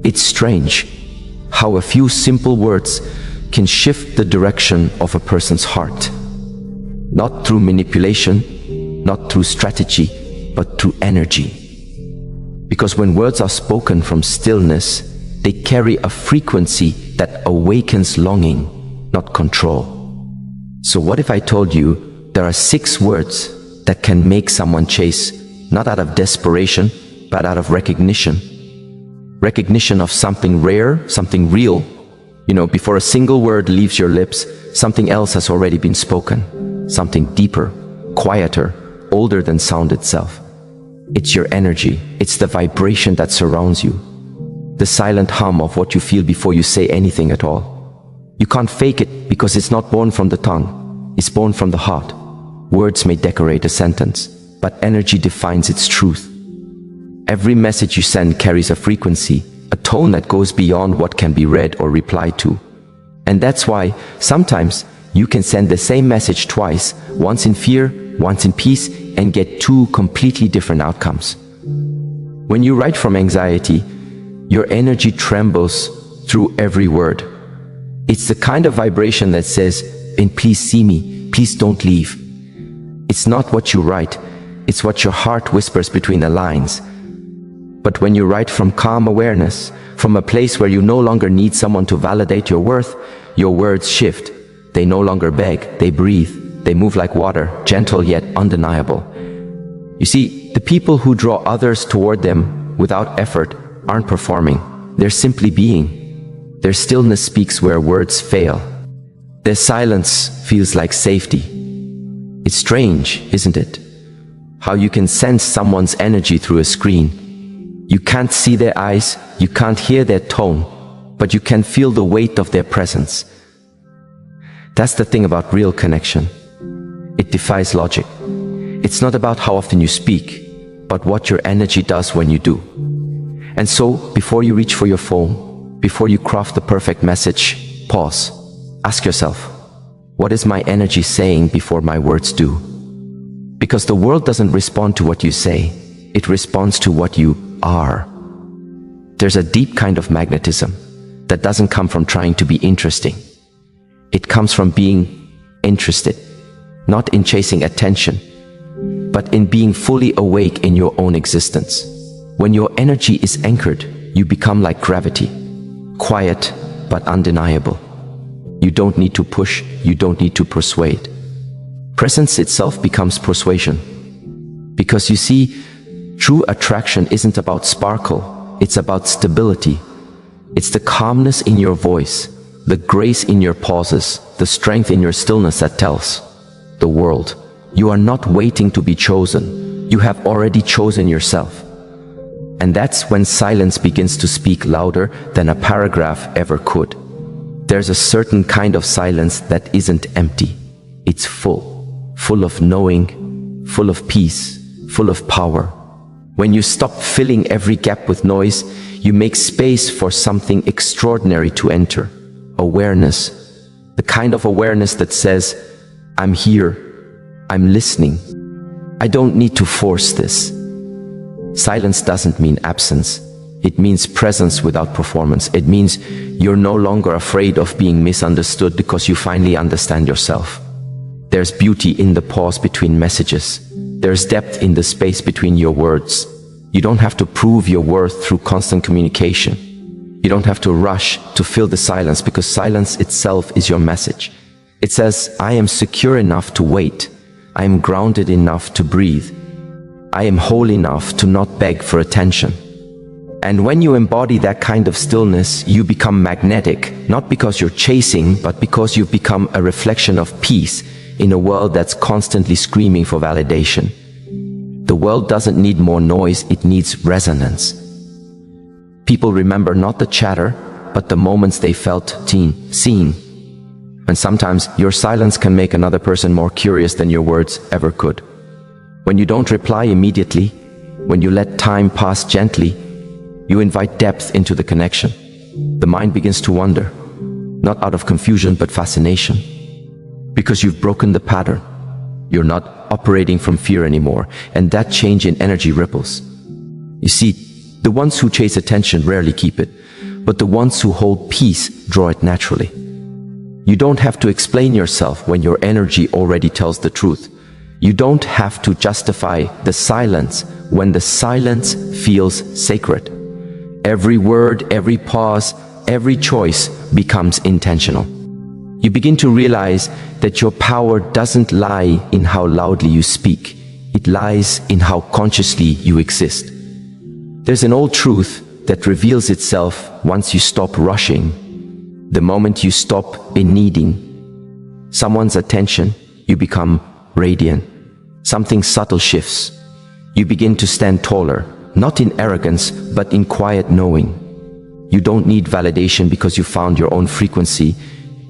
It's strange how a few simple words can shift the direction of a person's heart. Not through manipulation, not through strategy, but through energy. Because when words are spoken from stillness, they carry a frequency that awakens longing, not control. So what if I told you there are 6 words that can make someone chase, not out of desperation, but out of recognition? Recognition of something rare, something real. Before a single word leaves your lips, something else has already been spoken. Something deeper, quieter, older than sound itself. It's your energy. It's the vibration that surrounds you. The silent hum of what you feel before you say anything at all. You can't fake it because it's not born from the tongue. It's born from the heart. Words may decorate a sentence, but energy defines its truth. Every message you send carries a frequency, a tone that goes beyond what can be read or replied to. And that's why sometimes you can send the same message twice, once in fear, once in peace, and get 2 completely different outcomes. When you write from anxiety, your energy trembles through every word. It's the kind of vibration that says, "And please see me, please don't leave." It's not what you write, it's what your heart whispers between the lines. But when you write from calm awareness, from a place where you no longer need someone to validate your worth, your words shift. They no longer beg, they breathe. They move like water, gentle yet undeniable. You see, the people who draw others toward them without effort aren't performing. They're simply being. Their stillness speaks where words fail. Their silence feels like safety. It's strange, isn't it? How you can sense someone's energy through a screen. You can't see their eyes, you can't hear their tone, but you can feel the weight of their presence. That's the thing about real connection. It defies logic. It's not about how often you speak, but what your energy does when you do. And so, before you reach for your phone, before you craft the perfect message, pause. Ask yourself, what is my energy saying before my words do? Because the world doesn't respond to what you say, it responds to what you are. There's a deep kind of magnetism that doesn't come from trying to be interesting. It comes from being interested, not in chasing attention, but in being fully awake in your own existence. When your energy is anchored, you become like gravity, quiet but undeniable. You don't need to push, you don't need to persuade. Presence itself becomes persuasion. Because you see, true attraction isn't about sparkle, it's about stability. It's the calmness in your voice, the grace in your pauses, the strength in your stillness that tells the world, you are not waiting to be chosen, you have already chosen yourself. And that's when silence begins to speak louder than a paragraph ever could. There's a certain kind of silence that isn't empty. It's full of knowing, full of peace, full of power. When you stop filling every gap with noise, you make space for something extraordinary to enter. Awareness. The kind of awareness that says, I'm here, I'm listening. I don't need to force this. Silence doesn't mean absence. It means presence without performance. It means you're no longer afraid of being misunderstood because you finally understand yourself. There's beauty in the pause between messages. There's depth in the space between your words. You don't have to prove your worth through constant communication. You don't have to rush to fill the silence because silence itself is your message. It says, I am secure enough to wait. I am grounded enough to breathe. I am whole enough to not beg for attention. And when you embody that kind of stillness, you become magnetic, not because you're chasing, but because you've become a reflection of peace in a world that's constantly screaming for validation. The world doesn't need more noise, it needs resonance. People remember not the chatter, but the moments they felt seen. And sometimes your silence can make another person more curious than your words ever could. When you don't reply immediately, when you let time pass gently, you invite depth into the connection. The mind begins to wander, not out of confusion but fascination. Because you've broken the pattern. You're not operating from fear anymore, and that change in energy ripples. You see, The ones who chase attention rarely keep it, but the ones who hold peace draw it naturally. You don't have to explain yourself when your energy already tells the truth. You don't have to justify the silence when the silence feels sacred. Every word, every pause, every choice becomes intentional. You begin to realize that your power doesn't lie in how loudly you speak. It lies in how consciously you exist. There's an old truth that reveals itself once you stop rushing. The moment you stop needing someone's attention, you become radiant. Something subtle shifts. You begin to stand taller, not in arrogance, but in quiet knowing. You don't need validation because you found your own frequency.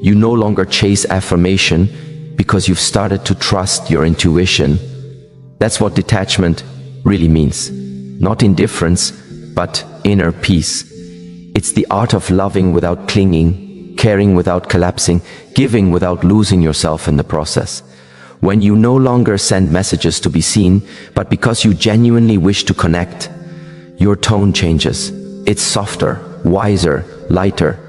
You no longer chase affirmation because you've started to trust your intuition. That's what detachment really means. Not indifference, but inner peace. It's the art of loving without clinging, caring without collapsing, giving without losing yourself in the process. When you no longer send messages to be seen, but because you genuinely wish to connect, your tone changes. It's softer, wiser, lighter.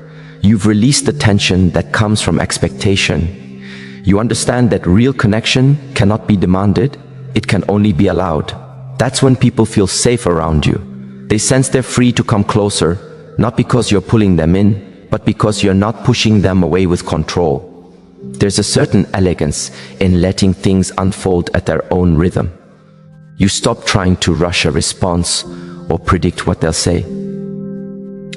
You've released the tension that comes from expectation. You understand that real connection cannot be demanded, it can only be allowed. That's when people feel safe around you. They sense they're free to come closer, not because you're pulling them in, but because you're not pushing them away with control. There's a certain elegance in letting things unfold at their own rhythm. You stop trying to rush a response or predict what they'll say.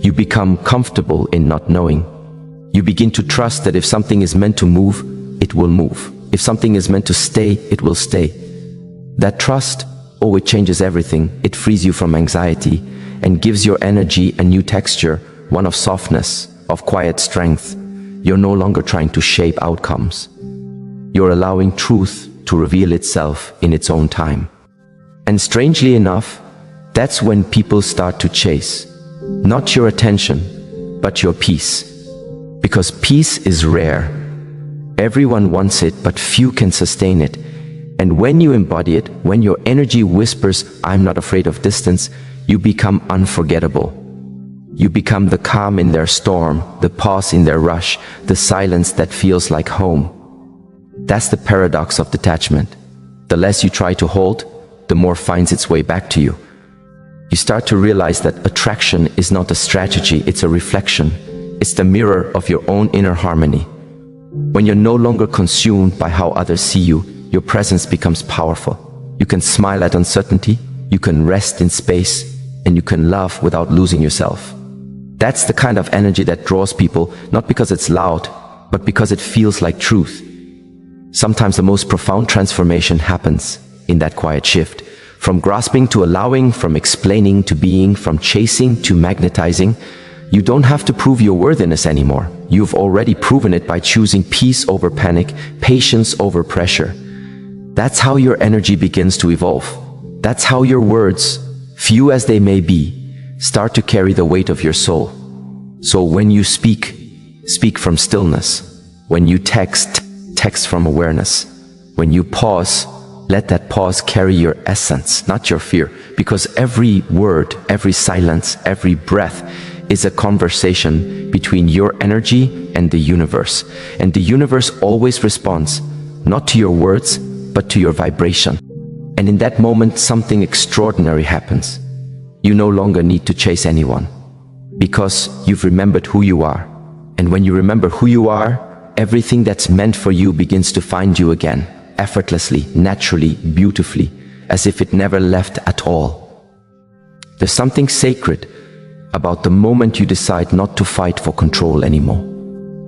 You become comfortable in not knowing. You begin to trust that if something is meant to move, it will move. If something is meant to stay, it will stay. That trust, it changes everything. It frees you from anxiety and gives your energy a new texture, one of softness, of quiet strength. You're no longer trying to shape outcomes. You're allowing truth to reveal itself in its own time. And strangely enough, that's when people start to chase. Not your attention, but your peace. Because peace is rare. Everyone wants it, but few can sustain it. And when you embody it, when your energy whispers, "I'm not afraid of distance," you become unforgettable. You become the calm in their storm, the pause in their rush, the silence that feels like home. That's the paradox of detachment. The less you try to hold, the more finds its way back to you. You start to realize that attraction is not a strategy, it's a reflection. It's the mirror of your own inner harmony. When you're no longer consumed by how others see you, your presence becomes powerful. You can smile at uncertainty, you can rest in space, and you can love without losing yourself. That's the kind of energy that draws people, not because it's loud, but because it feels like truth. Sometimes the most profound transformation happens in that quiet shift. From grasping to allowing, from explaining to being, from chasing to magnetizing. You don't have to prove your worthiness anymore. You've already proven it by choosing peace over panic, patience over pressure. That's how your energy begins to evolve. That's how your words, few as they may be, start to carry the weight of your soul. So when you speak, speak from stillness. When you text, text from awareness. When you pause, let that pause carry your essence, not your fear. Because every word, every silence, every breath is a conversation between your energy and the universe. And the universe always responds, not to your words, but to your vibration. And in that moment, something extraordinary happens. You no longer need to chase anyone, because you've remembered who you are. And when you remember who you are, everything that's meant for you begins to find you again, effortlessly, naturally, beautifully, as if it never left at all. There's something sacred about the moment you decide not to fight for control anymore.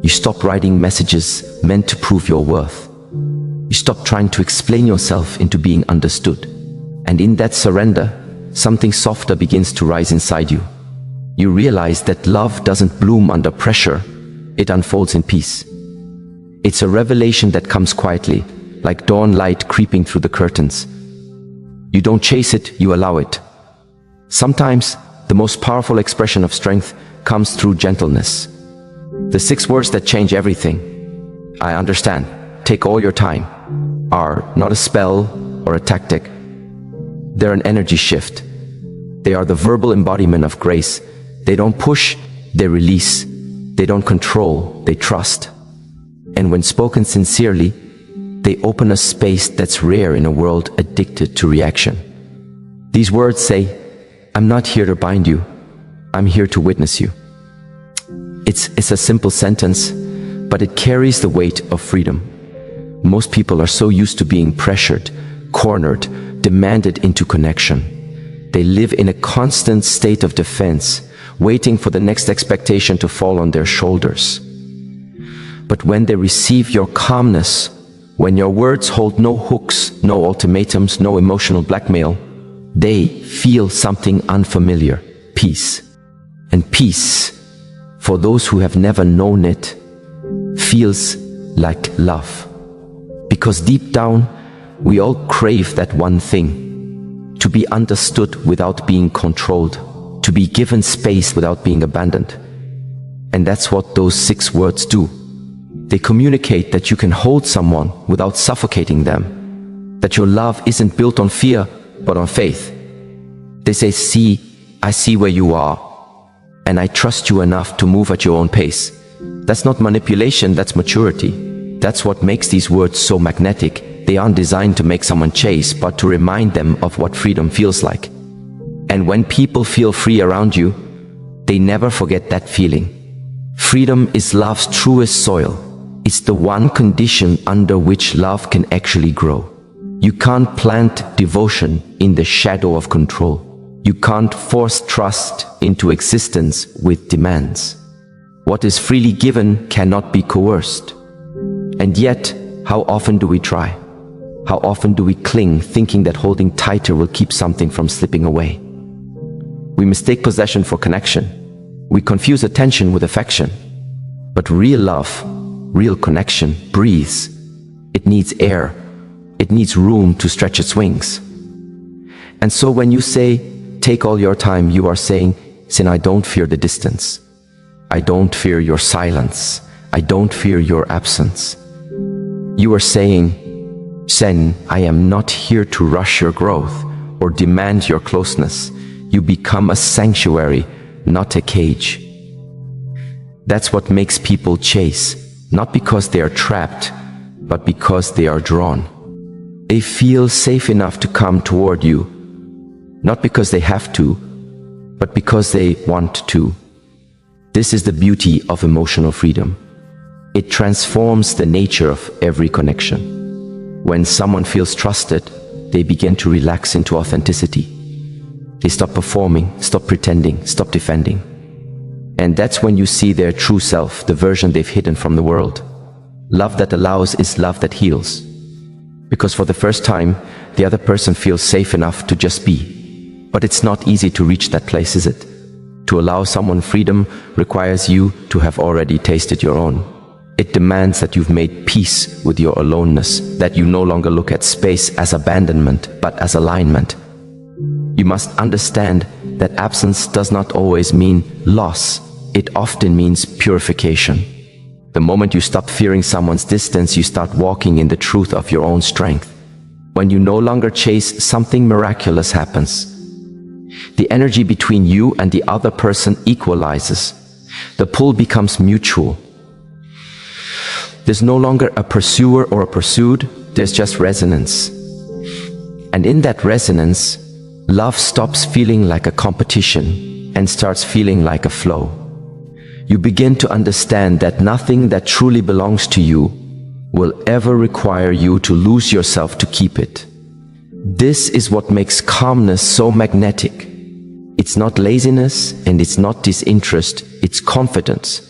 You stop writing messages meant to prove your worth. You stop trying to explain yourself into being understood. And in that surrender, something softer begins to rise inside you. You realize that love doesn't bloom under pressure, it unfolds in peace. It's a revelation that comes quietly, like dawn light creeping through the curtains. You don't chase it, you allow it. Sometimes, the most powerful expression of strength comes through gentleness. The 6 words that change everything, "I understand, take all your time," are not a spell or a tactic. They're an energy shift. They are the verbal embodiment of grace. They don't push, they release. They don't control, they trust. And when spoken sincerely, they open a space that's rare in a world addicted to reaction. These words say, I'm not here to bind you, I'm here to witness you. It's a simple sentence, but it carries the weight of freedom. Most people are so used to being pressured, cornered, demanded into connection. They live in a constant state of defense, waiting for the next expectation to fall on their shoulders. But when they receive your calmness, when your words hold no hooks, no ultimatums, no emotional blackmail, they feel something unfamiliar, peace. And peace, for those who have never known it, feels like love. Because deep down, we all crave that one thing, to be understood without being controlled, to be given space without being abandoned. And that's what those 6 words do. They communicate that you can hold someone without suffocating them, that your love isn't built on fear, but on faith. They say, see, I see where you are, and I trust you enough to move at your own pace. That's not manipulation, that's maturity. That's what makes these words so magnetic. They aren't designed to make someone chase, but to remind them of what freedom feels like. And when people feel free around you, they never forget that feeling. Freedom is love's truest soil. It's the one condition under which love can actually grow. You can't plant devotion in the shadow of control. You can't force trust into existence with demands. What is freely given cannot be coerced. And yet, how often do we try? How often do we cling, thinking that holding tighter will keep something from slipping away? We mistake possession for connection. We confuse attention with affection. But real love, real connection, breathes. It needs air. It needs room to stretch its wings. And so when you say, take all your time, you are saying, Sin, I don't fear the distance. I don't fear your silence. I don't fear your absence. You are saying, Sen, I am not here to rush your growth or demand your closeness. You become a sanctuary, not a cage. That's what makes people chase, not because they are trapped, but because they are drawn. They feel safe enough to come toward you, not because they have to, but because they want to. This is the beauty of emotional freedom. It transforms the nature of every connection. When someone feels trusted, they begin to relax into authenticity. They stop performing, stop pretending, stop defending. And that's when you see their true self, the version they've hidden from the world. Love that allows is love that heals. Because for the first time, the other person feels safe enough to just be. But it's not easy to reach that place, is it? To allow someone freedom requires you to have already tasted your own. It demands that you've made peace with your aloneness, that you no longer look at space as abandonment, but as alignment. You must understand that absence does not always mean loss. It often means purification. The moment you stop fearing someone's distance, you start walking in the truth of your own strength. When you no longer chase, something miraculous happens. The energy between you and the other person equalizes. The pull becomes mutual. There's no longer a pursuer or a pursued, there's just resonance. And in that resonance, love stops feeling like a competition and starts feeling like a flow. You begin to understand that nothing that truly belongs to you will ever require you to lose yourself to keep it. This is what makes calmness so magnetic. It's not laziness and it's not disinterest, it's confidence.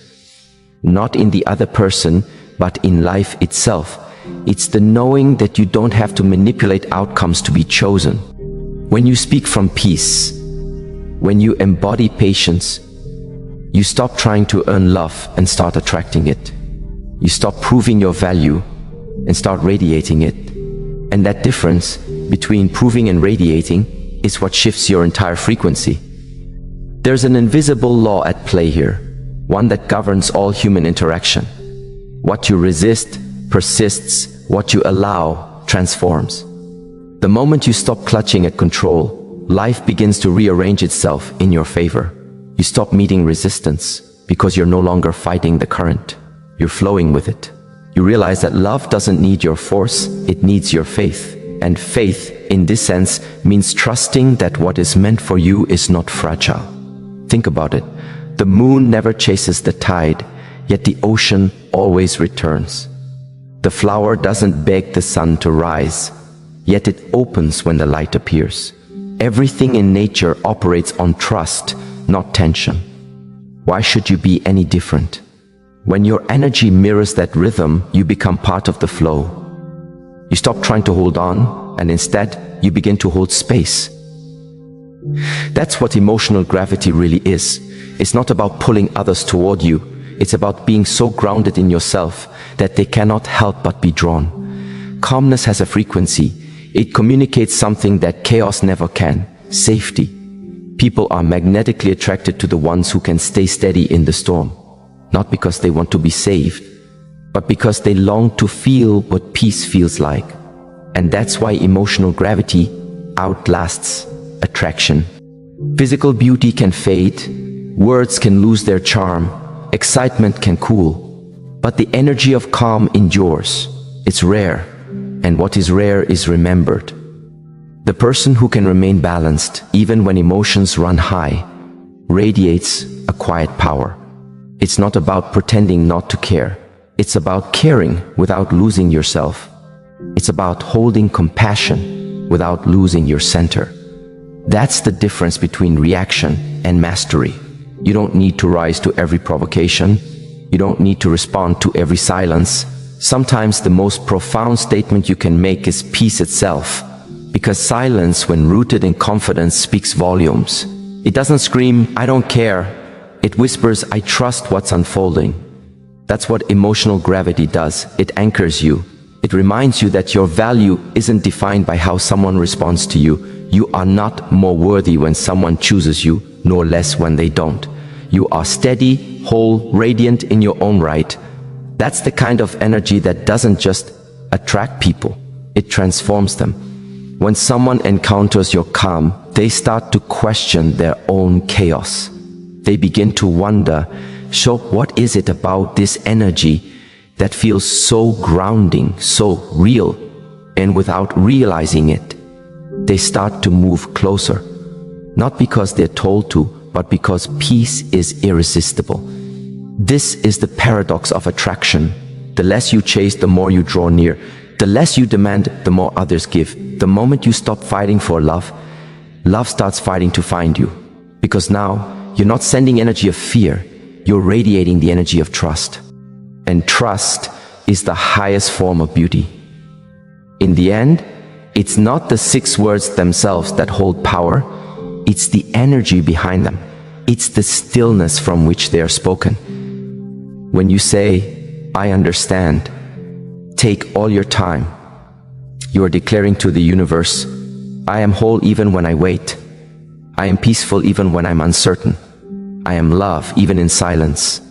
Not in the other person, but in life itself. It's the knowing that you don't have to manipulate outcomes to be chosen. When you speak from peace, when you embody patience, you stop trying to earn love and start attracting it. You stop proving your value and start radiating it. And that difference between proving and radiating is what shifts your entire frequency. There's an invisible law at play here, one that governs all human interaction. What you resist persists, what you allow transforms. The moment you stop clutching at control, life begins to rearrange itself in your favor. You stop meeting resistance because you're no longer fighting the current. You're flowing with it. You realize that love doesn't need your force, it needs your faith. And faith, in this sense, means trusting that what is meant for you is not fragile. Think about it. The moon never chases the tide, yet the ocean always returns. The flower doesn't beg the sun to rise, yet it opens when the light appears. Everything in nature operates on trust, not tension. Why should you be any different? When your energy mirrors that rhythm, you become part of the flow. You stop trying to hold on, and instead, you begin to hold space. That's what emotional gravity really is. It's not about pulling others toward you. It's about being so grounded in yourself that they cannot help but be drawn. Calmness has a frequency. It communicates something that chaos never can: safety. People are magnetically attracted to the ones who can stay steady in the storm, not because they want to be saved, but because they long to feel what peace feels like. And that's why emotional gravity outlasts attraction. Physical beauty can fade, words can lose their charm, excitement can cool, but the energy of calm endures. It's rare, and what is rare is remembered. The person who can remain balanced, even when emotions run high, radiates a quiet power. It's not about pretending not to care. It's about caring without losing yourself. It's about holding compassion without losing your center. That's the difference between reaction and mastery. You don't need to rise to every provocation. You don't need to respond to every silence. Sometimes the most profound statement you can make is peace itself, because silence, when rooted in confidence, speaks volumes. It doesn't scream, "I don't care." It whispers, "I trust what's unfolding." That's what emotional gravity does. It anchors you. It reminds you that your value isn't defined by how someone responds to you. You are not more worthy when someone chooses you, nor less when they don't. You are steady, whole, radiant in your own right. That's the kind of energy that doesn't just attract people, it transforms them. When someone encounters your calm, they start to question their own chaos. They begin to wonder, so what is it about this energy that feels so grounding, so real? And without realizing it, they start to move closer. Not because they're told to, but because peace is irresistible. This is the paradox of attraction. The less you chase, the more you draw near. The less you demand, the more others give. The moment you stop fighting for love, love starts fighting to find you. Because now, you're not sending energy of fear, you're radiating the energy of trust. And trust is the highest form of beauty. In the end, it's not the 6 words themselves that hold power, it's the energy behind them. It's the stillness from which they are spoken. When you say, "I understand," take all your time. You are declaring to the universe, "I am whole even when I wait. I am peaceful even when I'm uncertain. I am love even in silence."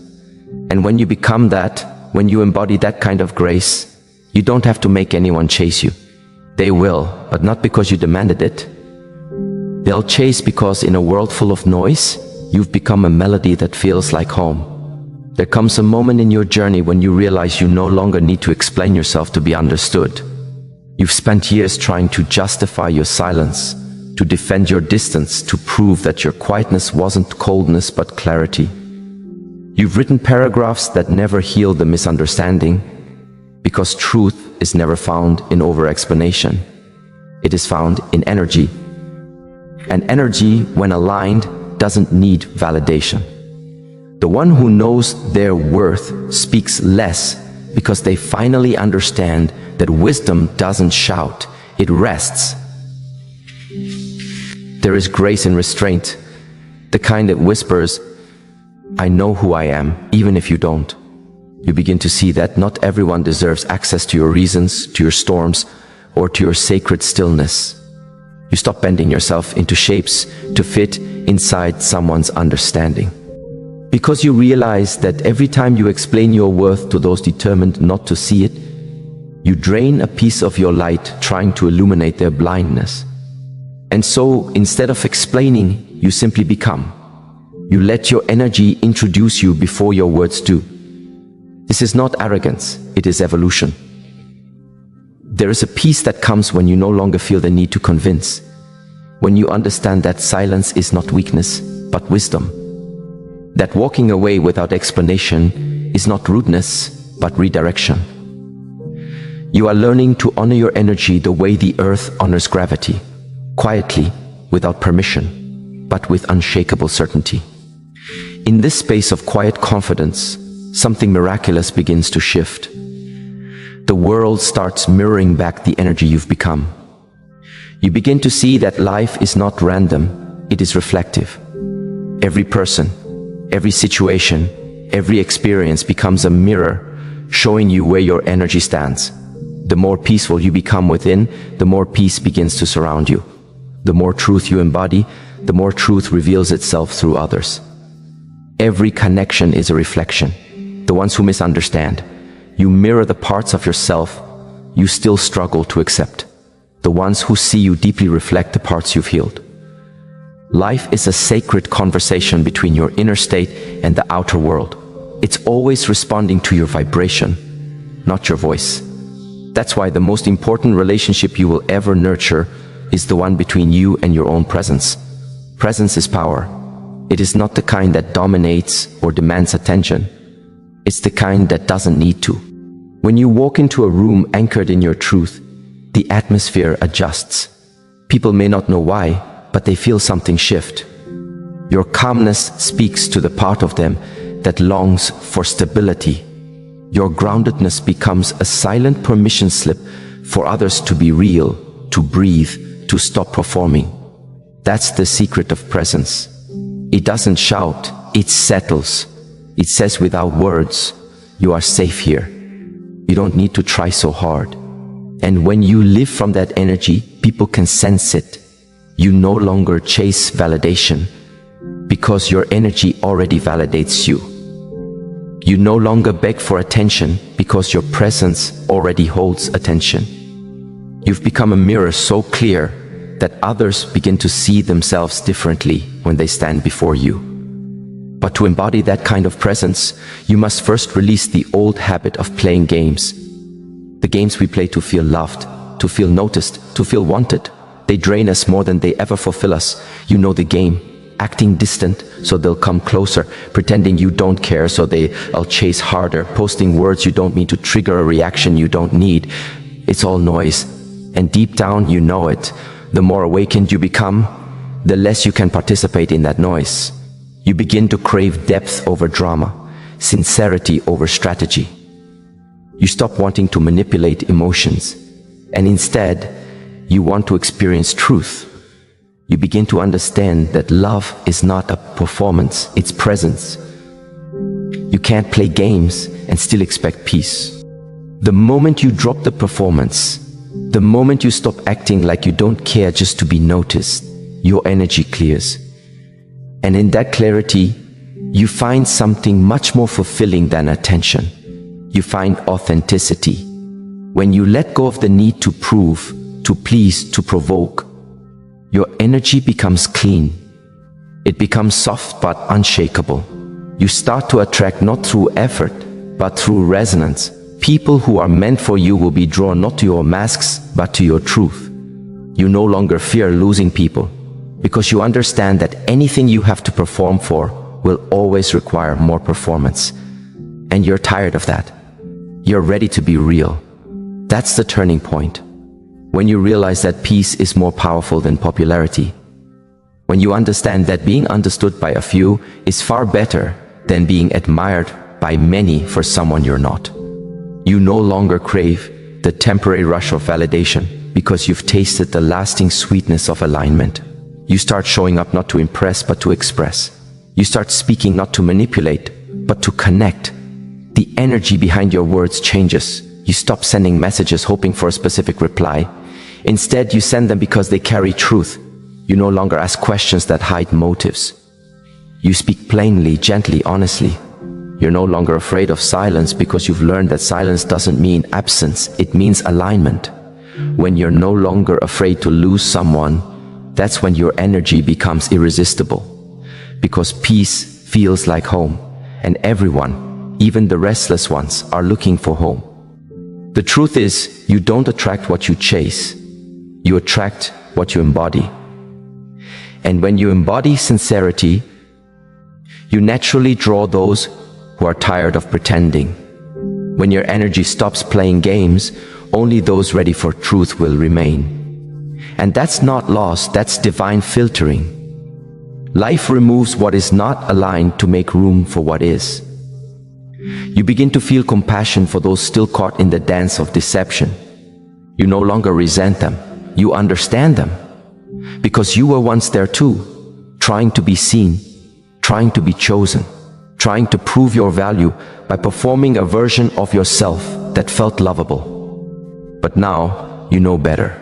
And when you become that, when you embody that kind of grace, you don't have to make anyone chase you. They will, but not because you demanded it. They'll chase because in a world full of noise, you've become a melody that feels like home. There comes a moment in your journey when you realize you no longer need to explain yourself to be understood. You've spent years trying to justify your silence, to defend your distance, to prove that your quietness wasn't coldness but clarity. You've written paragraphs that never heal the misunderstanding, because truth is never found in over-explanation. It is found in energy. And energy, when aligned, doesn't need validation. The one who knows their worth speaks less because they finally understand that wisdom doesn't shout, it rests. There is grace in restraint, the kind that whispers, "I know who I am, even if you don't." You begin to see that not everyone deserves access to your reasons, to your storms, or to your sacred stillness. You stop bending yourself into shapes to fit inside someone's understanding. Because you realize that every time you explain your worth to those determined not to see it, you drain a piece of your light trying to illuminate their blindness. And so, instead of explaining, you simply become. You let your energy introduce you before your words do. This is not arrogance, it is evolution. There is a peace that comes when you no longer feel the need to convince, when you understand that silence is not weakness, but wisdom. That walking away without explanation is not rudeness, but redirection. You are learning to honor your energy the way the earth honors gravity, quietly, without permission, but with unshakable certainty. In this space of quiet confidence, something miraculous begins to shift. The world starts mirroring back the energy you've become. You begin to see that life is not random, it is reflective. Every person, every situation, every experience becomes a mirror, showing you where your energy stands. The more peaceful you become within, the more peace begins to surround you. The more truth you embody, the more truth reveals itself through others. Every connection is a reflection. The ones who misunderstand, you mirror the parts of yourself you still struggle to accept. The ones who see you deeply reflect the parts you've healed. Life is a sacred conversation between your inner state and the outer world. It's always responding to your vibration, not your voice. That's why the most important relationship you will ever nurture is the one between you and your own presence. Presence is power. It is not the kind that dominates or demands attention. It's the kind that doesn't need to. When you walk into a room anchored in your truth, the atmosphere adjusts. People may not know why, but they feel something shift. Your calmness speaks to the part of them that longs for stability. Your groundedness becomes a silent permission slip for others to be real, to breathe, to stop performing. That's the secret of presence. It doesn't shout, it settles. It says without words, you are safe here. You don't need to try so hard. And when you live from that energy, people can sense it. You no longer chase validation because your energy already validates you. You no longer beg for attention because your presence already holds attention. You've become a mirror so clear that others begin to see themselves differently when they stand before you. But to embody that kind of presence, you must first release the old habit of playing games. The games we play to feel loved, to feel noticed, to feel wanted. They drain us more than they ever fulfill us. You know the game. Acting distant so they'll come closer, pretending you don't care so they'll chase harder, posting words you don't mean to trigger a reaction you don't need. It's all noise. And deep down you know it. The more awakened you become, the less you can participate in that noise. You begin to crave depth over drama, sincerity over strategy. You stop wanting to manipulate emotions, and instead, you want to experience truth. You begin to understand that love is not a performance, it's presence. You can't play games and still expect peace. The moment you drop the performance, the moment you stop acting like you don't care just to be noticed, your energy clears. And in that clarity, you find something much more fulfilling than attention. You find authenticity. When you let go of the need to prove, to please, to provoke, your energy becomes clean. It becomes soft but unshakable. You start to attract not through effort, but through resonance. People who are meant for you will be drawn not to your masks, but to your truth. You no longer fear losing people, because you understand that anything you have to perform for will always require more performance. And you're tired of that. You're ready to be real. That's the turning point. When you realize that peace is more powerful than popularity. When you understand that being understood by a few is far better than being admired by many for someone you're not. You no longer crave the temporary rush of validation because you've tasted the lasting sweetness of alignment. You start showing up not to impress but to express. You start speaking not to manipulate but to connect. The energy behind your words changes. You stop sending messages hoping for a specific reply. Instead, you send them because they carry truth. You no longer ask questions that hide motives. You speak plainly, gently, honestly. You're no longer afraid of silence because you've learned that silence doesn't mean absence, it means alignment. When you're no longer afraid to lose someone, that's when your energy becomes irresistible. Because peace feels like home, and everyone, even the restless ones, are looking for home. The truth is, you don't attract what you chase. You attract what you embody. And when you embody sincerity, you naturally draw those who are tired of pretending. When your energy stops playing games, only those ready for truth will remain. And that's not loss, that's divine filtering. Life removes what is not aligned to make room for what is. You begin to feel compassion for those still caught in the dance of deception. You no longer resent them. You understand them. Because you were once there too, trying to be seen, trying to be chosen, trying to prove your value by performing a version of yourself that felt lovable. But now you know better.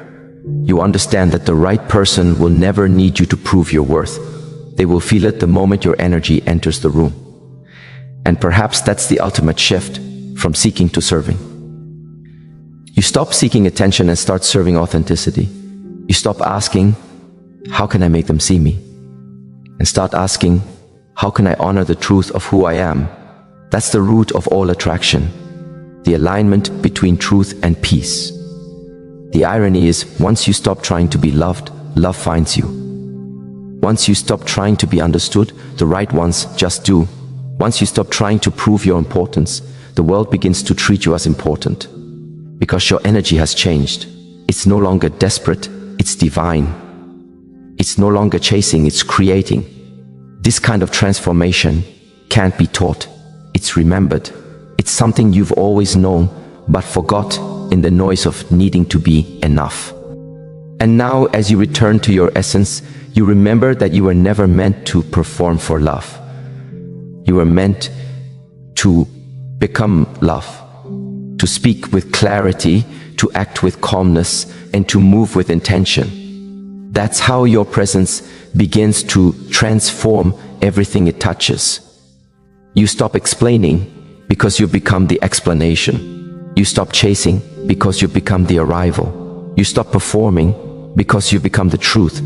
You understand that the right person will never need you to prove your worth. They will feel it the moment your energy enters the room. And perhaps that's the ultimate shift from seeking to serving. You stop seeking attention and start serving authenticity. You stop asking, how can I make them see me? And start asking, how can I honor the truth of who I am? That's the root of all attraction, the alignment between truth and peace. The irony is, once you stop trying to be loved, love finds you. Once you stop trying to be understood, the right ones just do. Once you stop trying to prove your importance, the world begins to treat you as important. Because your energy has changed. It's no longer desperate, it's divine. It's no longer chasing, it's creating. This kind of transformation can't be taught. It's remembered. It's something you've always known, but forgot in the noise of needing to be enough. And now, as you return to your essence, you remember that you were never meant to perform for love. You were meant to become love, to speak with clarity, to act with calmness, and to move with intention. That's how your presence begins to transform everything it touches. You stop explaining because you become the explanation. You stop chasing because you become the arrival. You stop performing because you become the truth.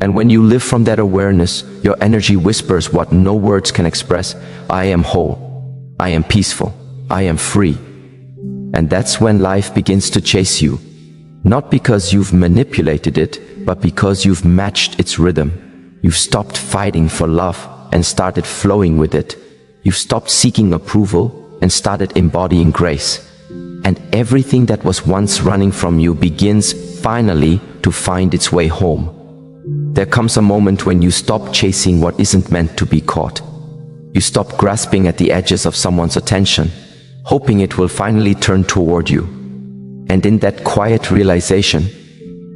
And when you live from that awareness, your energy whispers what no words can express. I am whole. I am peaceful. I am free. And that's when life begins to chase you. Not because you've manipulated it, but because you've matched its rhythm. You've stopped fighting for love and started flowing with it. You've stopped seeking approval and started embodying grace. And everything that was once running from you begins finally to find its way home. There comes a moment when you stop chasing what isn't meant to be caught. You stop grasping at the edges of someone's attention, hoping it will finally turn toward you. And in that quiet realization,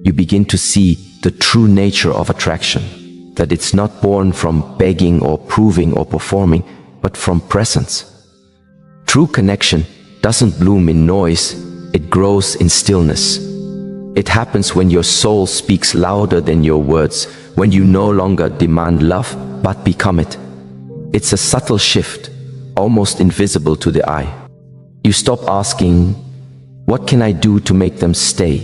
you begin to see the true nature of attraction, that it's not born from begging or proving or performing, but from presence. True connection doesn't bloom in noise, it grows in stillness. It happens when your soul speaks louder than your words, when you no longer demand love, but become it. It's a subtle shift, almost invisible to the eye. You stop asking, what can I do to make them stay?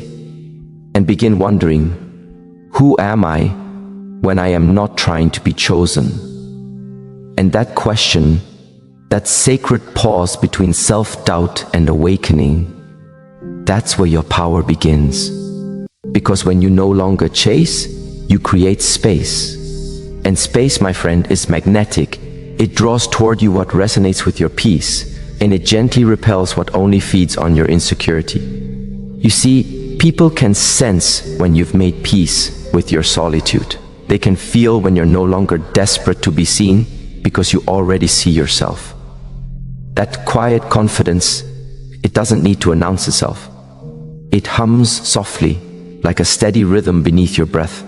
And begin wondering, who am I when I am not trying to be chosen? And that question, that sacred pause between self-doubt and awakening, that's where your power begins. Because when you no longer chase, you create space. And space, my friend, is magnetic. It draws toward you what resonates with your peace, and it gently repels what only feeds on your insecurity. You see, people can sense when you've made peace with your solitude. They can feel when you're no longer desperate to be seen because you already see yourself. That quiet confidence, it doesn't need to announce itself. It hums softly, like a steady rhythm beneath your breath.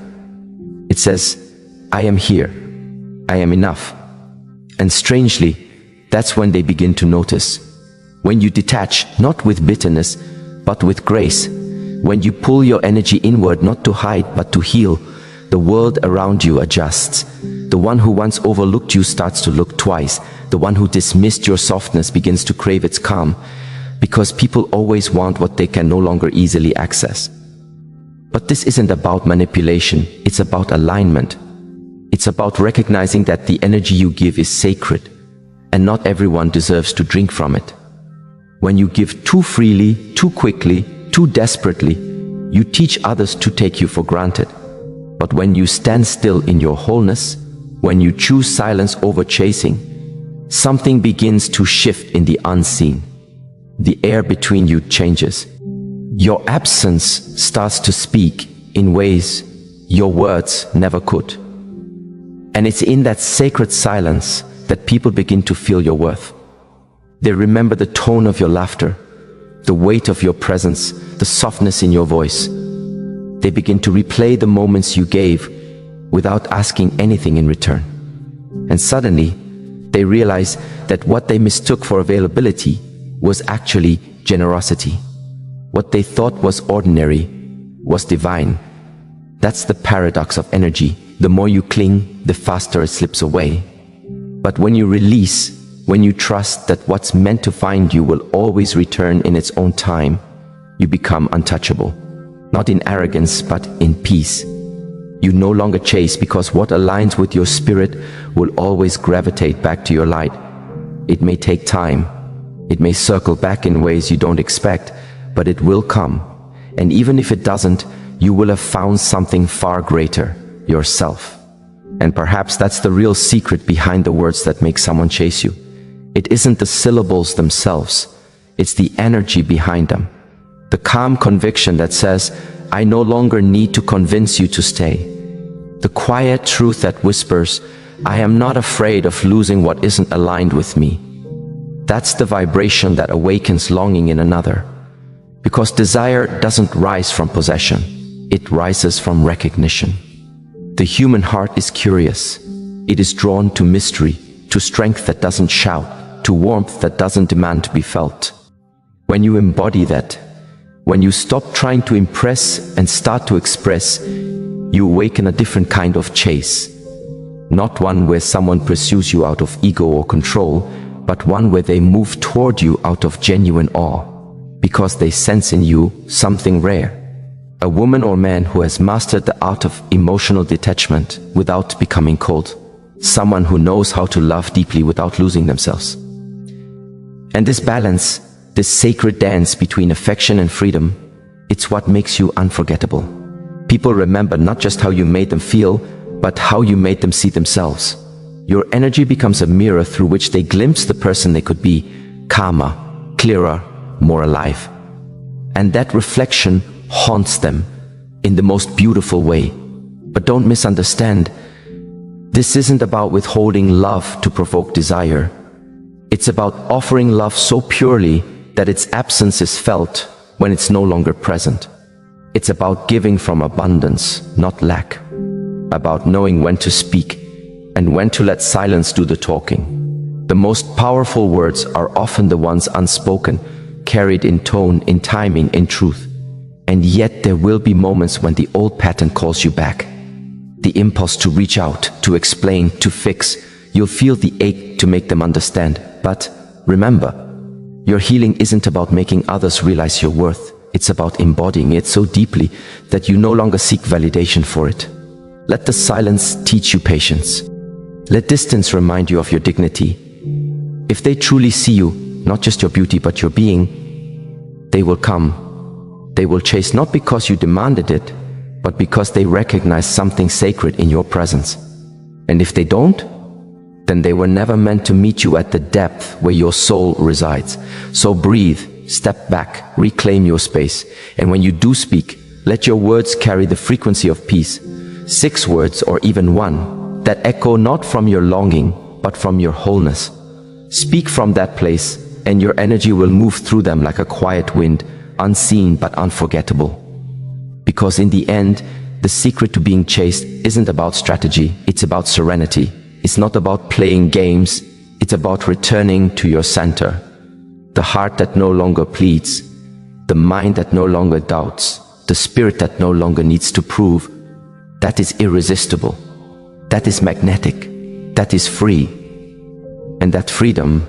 It says, I am here. I am enough. And strangely, that's when they begin to notice. When you detach, not with bitterness, but with grace. When you pull your energy inward, not to hide, but to heal, the world around you adjusts. The one who once overlooked you starts to look twice. The one who dismissed your softness begins to crave its calm. Because people always want what they can no longer easily access. But this isn't about manipulation, it's about alignment. It's about recognizing that the energy you give is sacred, and not everyone deserves to drink from it. When you give too freely, too quickly, too desperately, you teach others to take you for granted. But when you stand still in your wholeness, when you choose silence over chasing, something begins to shift in the unseen. The air between you changes. Your absence starts to speak in ways your words never could. And it's in that sacred silence that people begin to feel your worth. They remember the tone of your laughter, the weight of your presence, the softness in your voice. They begin to replay the moments you gave without asking anything in return. And suddenly, they realize that what they mistook for availability was actually generosity. What they thought was ordinary was divine. That's the paradox of energy. The more you cling, the faster it slips away. But when you release, when you trust that what's meant to find you will always return in its own time, you become untouchable. Not in arrogance, but in peace. You no longer chase because what aligns with your spirit will always gravitate back to your light. It may take time. It may circle back in ways you don't expect, but it will come. And even if it doesn't, you will have found something far greater, yourself. And perhaps that's the real secret behind the words that make someone chase you. It isn't the syllables themselves, it's the energy behind them. The calm conviction that says, I no longer need to convince you to stay. The quiet truth that whispers, I am not afraid of losing what isn't aligned with me. That's the vibration that awakens longing in another. Because desire doesn't rise from possession, it rises from recognition. The human heart is curious. It is drawn to mystery, to strength that doesn't shout, to warmth that doesn't demand to be felt. When you embody that, when you stop trying to impress and start to express, you awaken a different kind of chase. Not one where someone pursues you out of ego or control, but one where they move toward you out of genuine awe, because they sense in you something rare. A woman or man who has mastered the art of emotional detachment without becoming cold. Someone who knows how to love deeply without losing themselves. And this balance, this sacred dance between affection and freedom, it's what makes you unforgettable. People remember not just how you made them feel, but how you made them see themselves. Your energy becomes a mirror through which they glimpse the person they could be, calmer, clearer, more alive. And that reflection haunts them in the most beautiful way. But don't misunderstand, this isn't about withholding love to provoke desire. It's about offering love so purely that its absence is felt when it's no longer present. It's about giving from abundance, not lack. About knowing when to speak and when to let silence do the talking. The most powerful words are often the ones unspoken, carried in tone, in timing, in truth. And yet there will be moments when the old pattern calls you back. The impulse to reach out, to explain, to fix. You'll feel the ache to make them understand. But remember, your healing isn't about making others realize your worth. It's about embodying it so deeply that you no longer seek validation for it. Let the silence teach you patience. Let distance remind you of your dignity. If they truly see you, not just your beauty but your being, they will come. They will chase not because you demanded it, but because they recognize something sacred in your presence. And if they don't, then they were never meant to meet you at the depth where your soul resides. So breathe, step back, reclaim your space. And when you do speak, let your words carry the frequency of peace. 6 words or even 1 that echo not from your longing, but from your wholeness. Speak from that place, and your energy will move through them like a quiet wind, unseen but unforgettable. Because in the end, the secret to being chased isn't about strategy, it's about serenity. It's not about playing games, it's about returning to your center. The heart that no longer pleads, the mind that no longer doubts, the spirit that no longer needs to prove. That is irresistible. That is magnetic. That is free. And that freedom,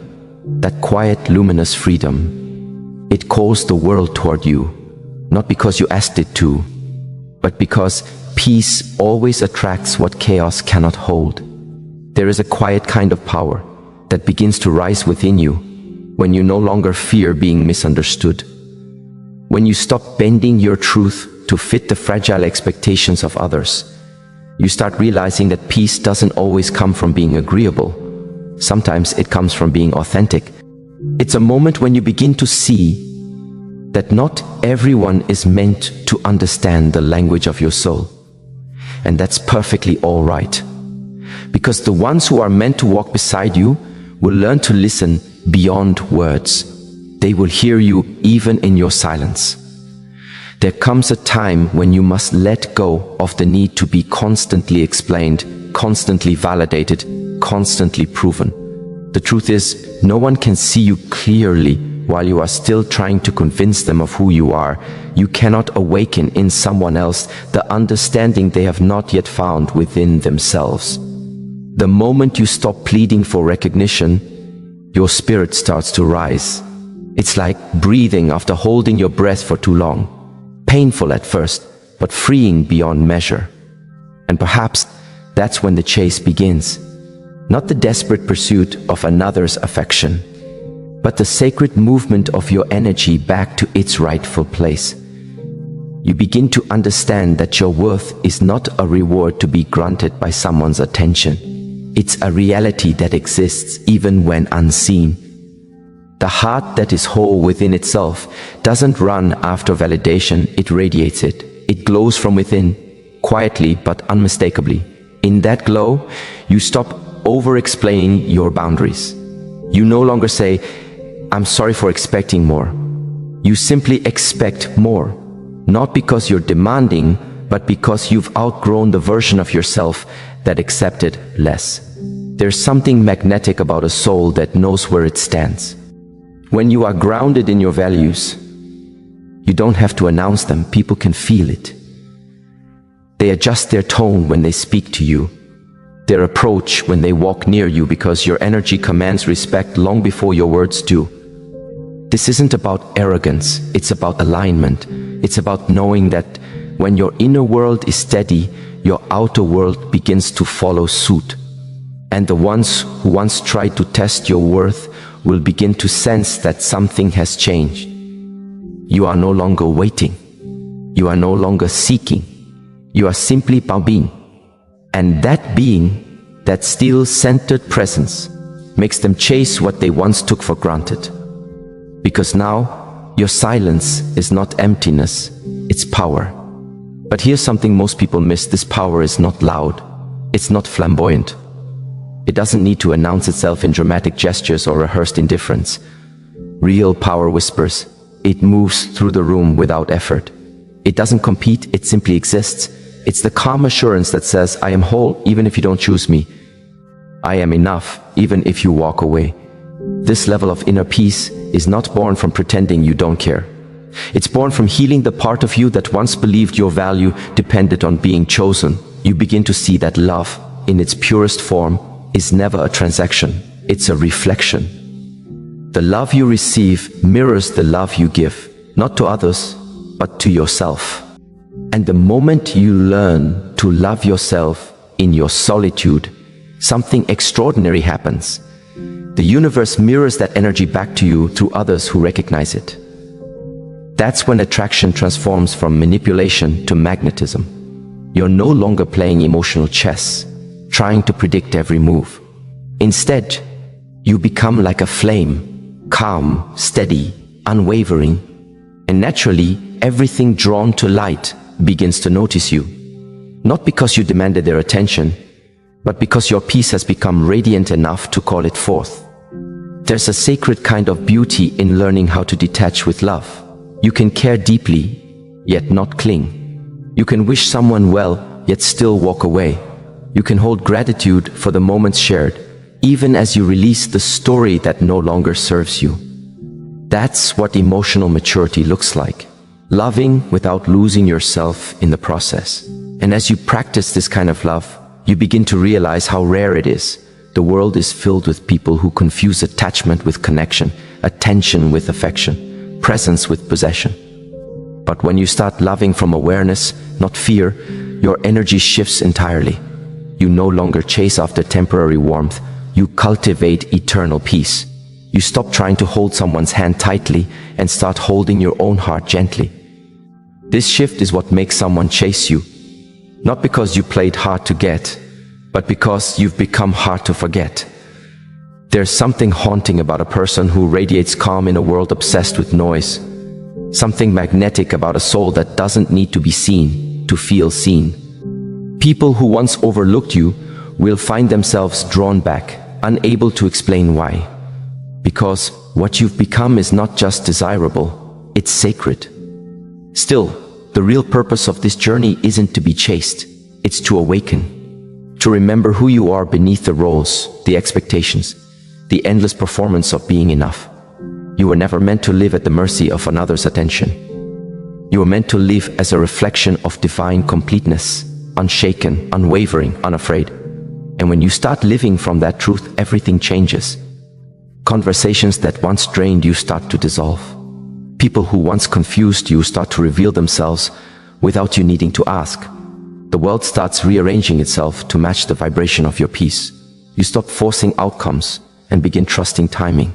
that quiet, luminous freedom, it calls the world toward you, not because you asked it to, but because peace always attracts what chaos cannot hold. There is a quiet kind of power that begins to rise within you when you no longer fear being misunderstood. When you stop bending your truth to fit the fragile expectations of others, you start realizing that peace doesn't always come from being agreeable. Sometimes it comes from being authentic. It's a moment when you begin to see that not everyone is meant to understand the language of your soul. And that's perfectly all right. Because the ones who are meant to walk beside you will learn to listen beyond words. They will hear you even in your silence. There comes a time when you must let go of the need to be constantly explained, constantly validated, constantly proven. The truth is, no one can see you clearly while you are still trying to convince them of who you are. You cannot awaken in someone else the understanding they have not yet found within themselves. The moment you stop pleading for recognition, your spirit starts to rise. It's like breathing after holding your breath for too long. Painful at first, but freeing beyond measure. And perhaps that's when the chase begins. Not the desperate pursuit of another's affection, but the sacred movement of your energy back to its rightful place. You begin to understand that your worth is not a reward to be granted by someone's attention. It's a reality that exists even when unseen. The heart that is whole within itself doesn't run after validation, it radiates it. It glows from within, quietly but unmistakably. In that glow, you stop over-explaining your boundaries. You no longer say, "I'm sorry for expecting more." You simply expect more, not because you're demanding, but because you've outgrown the version of yourself that accepted less. There's something magnetic about a soul that knows where it stands. When you are grounded in your values, you don't have to announce them, people can feel it. They adjust their tone when they speak to you, their approach when they walk near you, because your energy commands respect long before your words do. This isn't about arrogance, it's about alignment. It's about knowing that when your inner world is steady, your outer world begins to follow suit. And the ones who once tried to test your worth will begin to sense that something has changed. You are no longer waiting. You are no longer seeking. You are simply being. And that being, that still-centered presence, makes them chase what they once took for granted. Because now, your silence is not emptiness, it's power. But here's something most people miss. This power is not loud. It's not flamboyant. It doesn't need to announce itself in dramatic gestures or rehearsed indifference. Real power whispers. It moves through the room without effort. It doesn't compete, it simply exists. It's the calm assurance that says, "I am whole even if you don't choose me. I am enough even if you walk away." This level of inner peace is not born from pretending you don't care. It's born from healing the part of you that once believed your value depended on being chosen. You begin to see that love, in its purest form, is never a transaction, it's a reflection. The love you receive mirrors the love you give, not to others, but to yourself. And the moment you learn to love yourself in your solitude, something extraordinary happens. The universe mirrors that energy back to you through others who recognize it. That's when attraction transforms from manipulation to magnetism. You're no longer playing emotional chess, trying to predict every move. Instead, you become like a flame, calm, steady, unwavering, and naturally, everything drawn to light begins to notice you. Not because you demanded their attention, but because your peace has become radiant enough to call it forth. There's a sacred kind of beauty in learning how to detach with love. You can care deeply, yet not cling. You can wish someone well, yet still walk away. You can hold gratitude for the moments shared, even as you release the story that no longer serves you. That's what emotional maturity looks like. Loving without losing yourself in the process. And as you practice this kind of love, you begin to realize how rare it is. The world is filled with people who confuse attachment with connection, attention with affection, presence with possession. But when you start loving from awareness, not fear, your energy shifts entirely. You no longer chase after temporary warmth, you cultivate eternal peace. You stop trying to hold someone's hand tightly and start holding your own heart gently. This shift is what makes someone chase you, not because you played hard to get, but because you've become hard to forget. There's something haunting about a person who radiates calm in a world obsessed with noise. Something magnetic about a soul that doesn't need to be seen to feel seen. People who once overlooked you will find themselves drawn back, unable to explain why. Because what you've become is not just desirable, it's sacred. Still, the real purpose of this journey isn't to be chased, it's to awaken. To remember who you are beneath the roles, the expectations, the endless performance of being enough. You were never meant to live at the mercy of another's attention. You were meant to live as a reflection of divine completeness, unshaken, unwavering, unafraid. And when you start living from that truth, everything changes. Conversations that once drained you start to dissolve. People who once confused you start to reveal themselves without you needing to ask. The world starts rearranging itself to match the vibration of your peace. You stop forcing outcomes and begin trusting timing.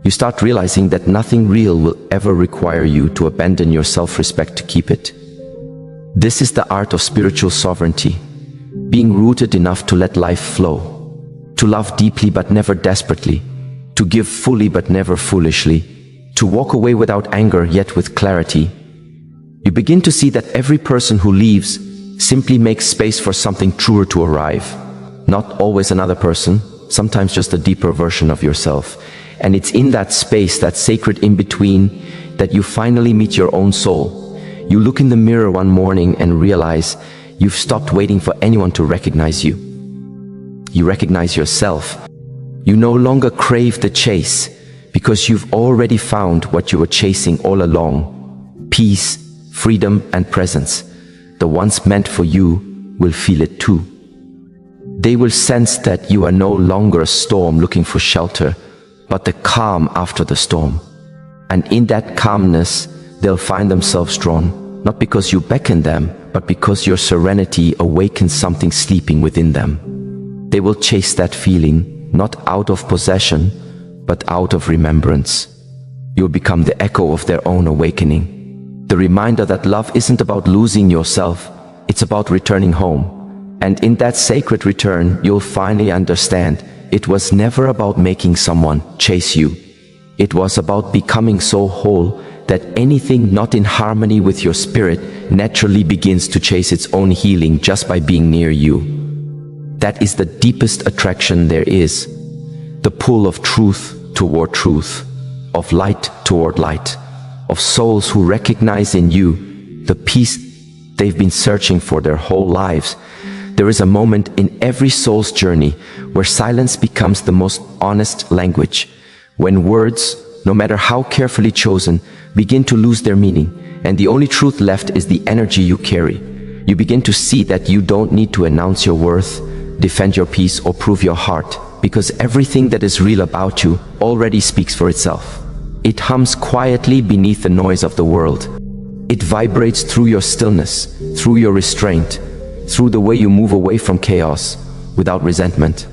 You start realizing that nothing real will ever require you to abandon your self-respect to keep it. This is the art of spiritual sovereignty, being rooted enough to let life flow, to love deeply but never desperately, to give fully but never foolishly, to walk away without anger yet with clarity. You begin to see that every person who leaves simply makes space for something truer to arrive. Not always another person, sometimes just a deeper version of yourself. And it's in that space, that sacred in-between, that you finally meet your own soul. You look in the mirror one morning and realize you've stopped waiting for anyone to recognize you. You recognize yourself. You no longer crave the chase because you've already found what you were chasing all along. Peace, freedom, and presence. The ones meant for you will feel it too. They will sense that you are no longer a storm looking for shelter, but the calm after the storm. And in that calmness, they'll find themselves drawn, not because you beckon them, but because your serenity awakens something sleeping within them. They will chase that feeling, not out of possession, but out of remembrance. You'll become the echo of their own awakening. The reminder that love isn't about losing yourself, it's about returning home. And in that sacred return, you'll finally understand it was never about making someone chase you. It was about becoming so whole that anything not in harmony with your spirit naturally begins to chase its own healing just by being near you. That is the deepest attraction there is. The pull of truth toward truth, of light toward light, of souls who recognize in you the peace they've been searching for their whole lives. There is a moment in every soul's journey where silence becomes the most honest language, when words, no matter how carefully chosen, begin to lose their meaning, and the only truth left is the energy you carry. You begin to see that you don't need to announce your worth, defend your peace, or prove your heart, because everything that is real about you already speaks for itself. It hums quietly beneath the noise of the world. It vibrates through your stillness, through your restraint, through the way you move away from chaos without resentment.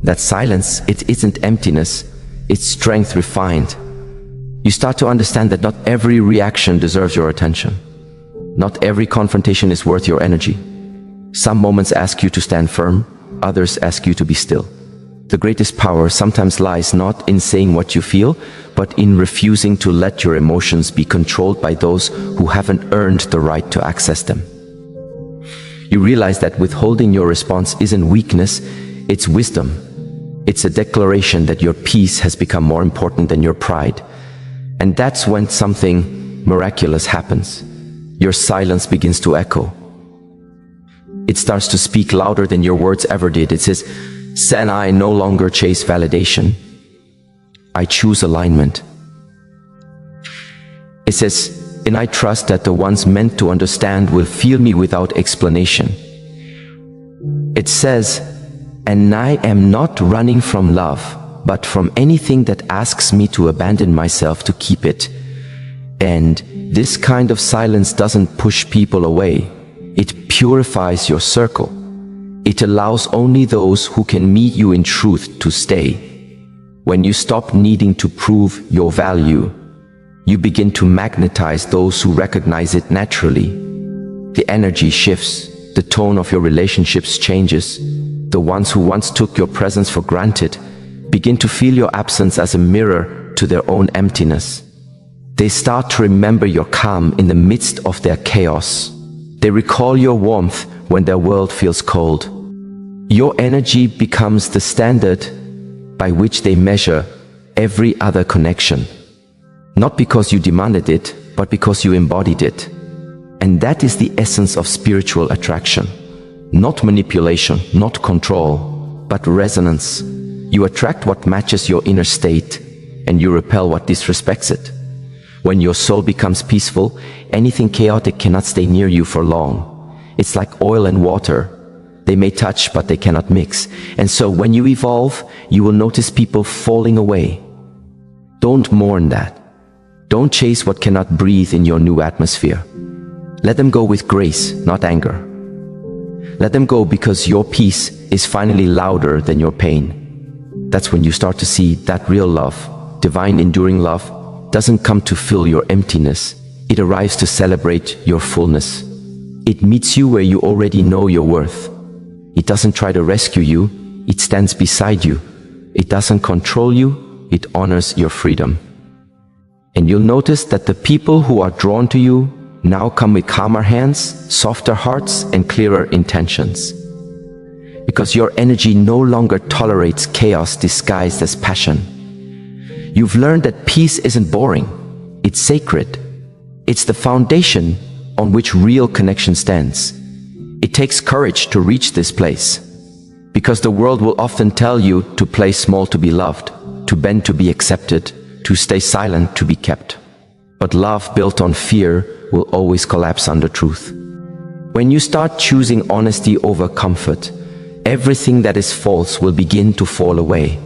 That silence, it isn't emptiness, it's strength refined. You start to understand that not every reaction deserves your attention. Not every confrontation is worth your energy. Some moments ask you to stand firm, others ask you to be still. The greatest power sometimes lies not in saying what you feel, but in refusing to let your emotions be controlled by those who haven't earned the right to access them. You realize that withholding your response isn't weakness, it's wisdom. It's a declaration that your peace has become more important than your pride. And that's when something miraculous happens. Your silence begins to echo. It starts to speak louder than your words ever did. It says, "Sen, I no longer chase validation. I choose alignment." It says, "And I trust that the ones meant to understand will feel me without explanation." It says, "And I am not running from love, but from anything that asks me to abandon myself to keep it." And This kind of silence doesn't push people away. It purifies your circle. It allows only those who can meet you in truth to stay. When you stop needing to prove your value, you begin to magnetize those who recognize it naturally. The energy shifts, the tone of your relationships changes. The ones who once took your presence for granted begin to feel your absence as a mirror to their own emptiness. They start to remember your calm in the midst of their chaos. They recall your warmth when their world feels cold. Your energy becomes the standard by which they measure every other connection. Not because you demanded it, but because you embodied it. And that is the essence of spiritual attraction. Not manipulation, not control, but resonance. You attract what matches your inner state, and you repel what disrespects it. When your soul becomes peaceful, anything chaotic cannot stay near you for long. It's like oil and water. They may touch, but they cannot mix. And so when you evolve, you will notice people falling away. Don't mourn that. Don't chase what cannot breathe in your new atmosphere. Let them go with grace, not anger. Let them go because your peace is finally louder than your pain. That's when you start to see that real love, divine enduring love, doesn't come to fill your emptiness. It arrives to celebrate your fullness. It meets you where you already know your worth. It doesn't try to rescue you, it stands beside you. It doesn't control you, it honors your freedom. And you'll notice that the people who are drawn to you now come with calmer hands, softer hearts, and clearer intentions. Because your energy no longer tolerates chaos disguised as passion. You've learned that peace isn't boring, it's sacred. It's the foundation on which real connection stands. It takes courage to reach this place, because the world will often tell you to play small to be loved, to bend to be accepted, to stay silent to be kept. But love built on fear will always collapse under truth. When you start choosing honesty over comfort, everything that is false will begin to fall away.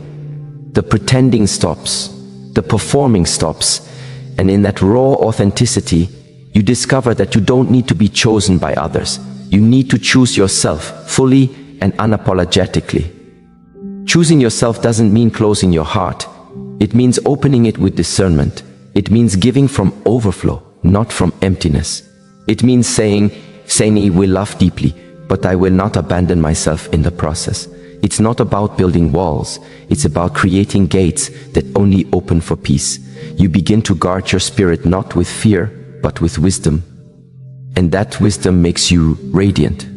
The pretending stops, the performing stops, and in that raw authenticity, you discover that you don't need to be chosen by others. You need to choose yourself fully and unapologetically. Choosing yourself doesn't mean closing your heart. It means opening it with discernment. It means giving from overflow, not from emptiness. It means saying, I will love deeply, but I will not abandon myself in the process. It's not about building walls. It's about creating gates that only open for peace. You begin to guard your spirit not with fear, but with wisdom. And that wisdom makes you radiant.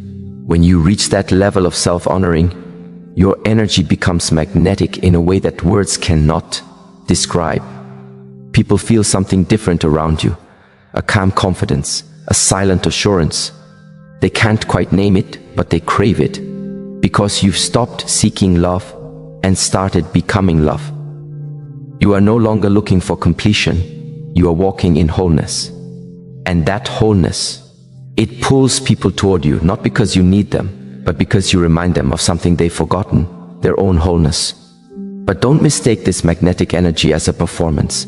When you reach that level of self-honoring, your energy becomes magnetic in a way that words cannot describe. People feel something different around you, a calm confidence, a silent assurance. They can't quite name it, but they crave it. Because you've stopped seeking love and started becoming love. You are no longer looking for completion, you are walking in wholeness. And that wholeness, it pulls people toward you, not because you need them, but because you remind them of something they've forgotten, their own wholeness. But don't mistake this magnetic energy as a performance.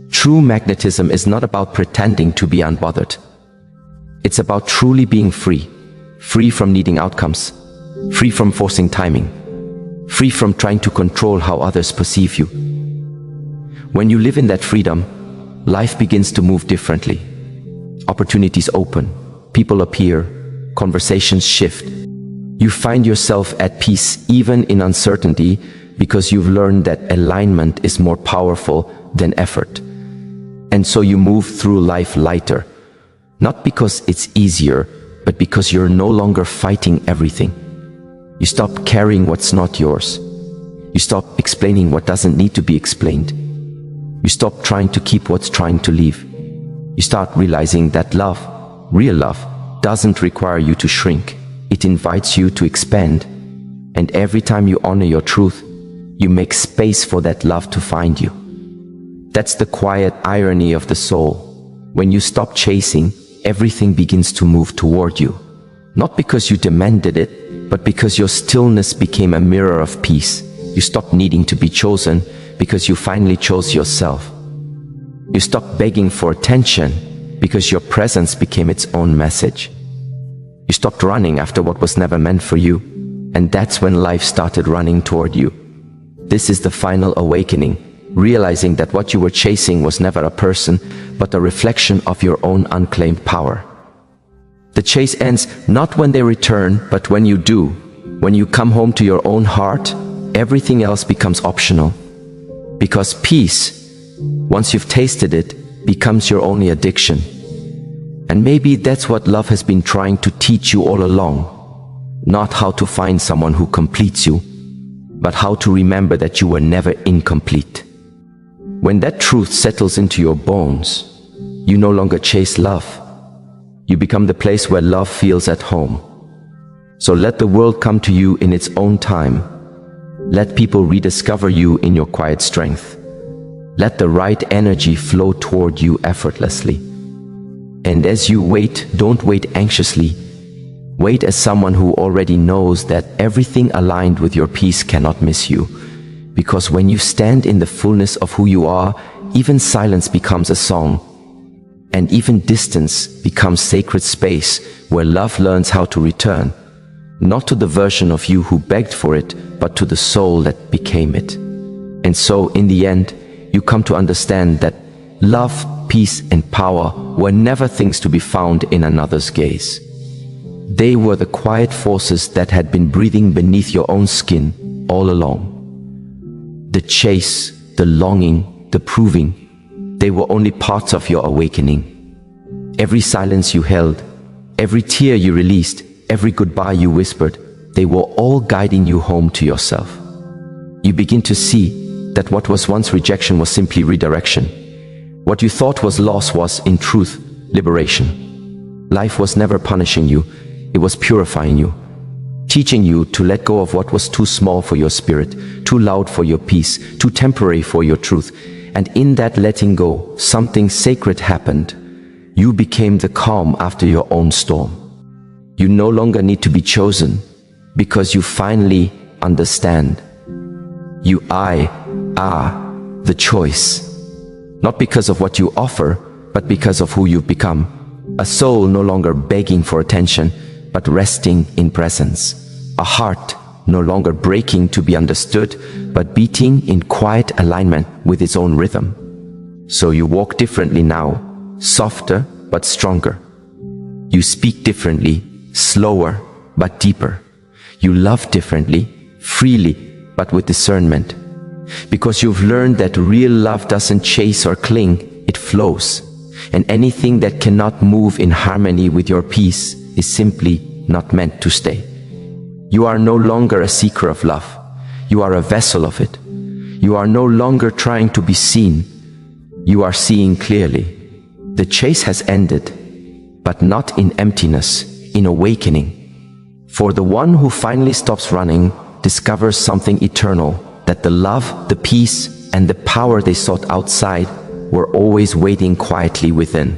True magnetism is not about pretending to be unbothered. It's about truly being free, free from needing outcomes, free from forcing timing, free from trying to control how others perceive you. When you live in that freedom, life begins to move differently. Opportunities open, people appear, conversations shift. You find yourself at peace even in uncertainty because you've learned that alignment is more powerful than effort. And so you move through life lighter, not because it's easier, but because you're no longer fighting everything. You stop carrying what's not yours. You stop explaining what doesn't need to be explained. You stop trying to keep what's trying to leave. You start realizing that love, real love, doesn't require you to shrink. It invites you to expand. And every time you honor your truth, you make space for that love to find you. That's the quiet irony of the soul. When you stop chasing, everything begins to move toward you. Not because you demanded it, but because your stillness became a mirror of peace. You stopped needing to be chosen because you finally chose yourself. You stopped begging for attention because your presence became its own message. You stopped running after what was never meant for you, and that's when life started running toward you. This is the final awakening, realizing that what you were chasing was never a person, but a reflection of your own unclaimed power. The chase ends not when they return, but when you do. When you come home to your own heart, everything else becomes optional. Because peace, once you've tasted it, becomes your only addiction. And maybe that's what love has been trying to teach you all along. Not how to find someone who completes you, but how to remember that you were never incomplete. When that truth settles into your bones, you no longer chase love. You become the place where love feels at home. So let the world come to you in its own time. Let people rediscover you in your quiet strength. Let the right energy flow toward you effortlessly. And as you wait, don't wait anxiously. Wait as someone who already knows that everything aligned with your peace cannot miss you. Because when you stand in the fullness of who you are, even silence becomes a song. And even distance becomes sacred space where love learns how to return. Not to the version of you who begged for it, but to the soul that became it. And so, in the end, you come to understand that love, peace, and power were never things to be found in another's gaze. They were the quiet forces that had been breathing beneath your own skin all along. The chase, the longing, the proving, they were only parts of your awakening. Every silence you held, every tear you released, every goodbye you whispered, they were all guiding you home to yourself. You begin to see that what was once rejection was simply redirection. What you thought was loss was, in truth, liberation. Life was never punishing you, it was purifying you, teaching you to let go of what was too small for your spirit, too loud for your peace, too temporary for your truth. And in that letting go, something sacred happened. You became the calm after your own storm. You no longer need to be chosen, because you finally understand. You are the choice. Not because of what you offer, but because of who you've become. A soul no longer begging for attention, but resting in presence. A heart no longer breaking to be understood, but beating in quiet alignment with its own rhythm. So you walk differently now, softer but stronger. You speak differently, slower but deeper. You love differently, freely but with discernment. Because you've learned that real love doesn't chase or cling, it flows. And anything that cannot move in harmony with your peace is simply not meant to stay. You are no longer a seeker of love. You are a vessel of it. You are no longer trying to be seen. You are seeing clearly. The chase has ended, but not in emptiness, in awakening. For the one who finally stops running discovers something eternal, that the love, the peace, and the power they sought outside were always waiting quietly within.